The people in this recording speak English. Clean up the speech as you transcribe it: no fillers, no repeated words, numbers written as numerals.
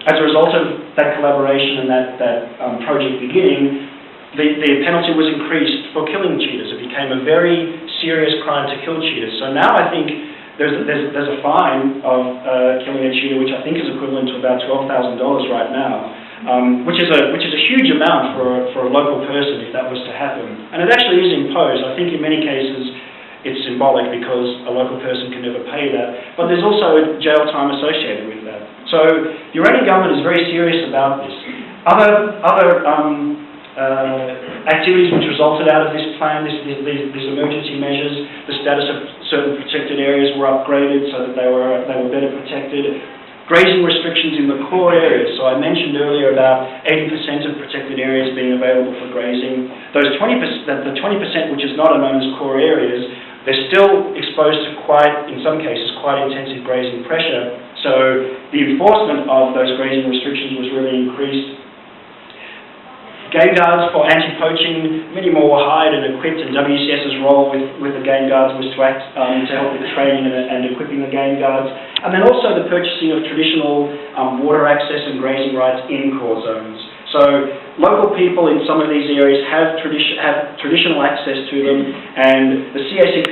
as a result of that collaboration and that project beginning, the penalty was increased for killing cheetahs. It became a very serious crime to kill cheetahs. So now I think there's a fine of killing a cheetah, which I think is equivalent to about $12,000 right now, which is a huge amount for a local person if that was to happen. And it actually is imposed. I think in many cases it's symbolic because a local person can never pay that. But there's also jail time associated with that. So the Iranian government is very serious about this. Other activities which resulted out of this plan, these emergency measures, the status of certain protected areas were upgraded so that they were better protected. Grazing restrictions in the core areas. So I mentioned earlier about 80% of protected areas being available for grazing. Those 20%, the 20% which is not known as core areas, they're still exposed to in some cases, quite intensive grazing pressure. So the enforcement of those grazing restrictions was really increased. Game guards for anti-poaching, many more were hired and equipped, and WCS's role with the game guards was to act to help with training and equipping the game guards. And then also the purchasing of traditional water access and grazing rights in core zones. So local people in some of these areas have traditional access to them, and the CACP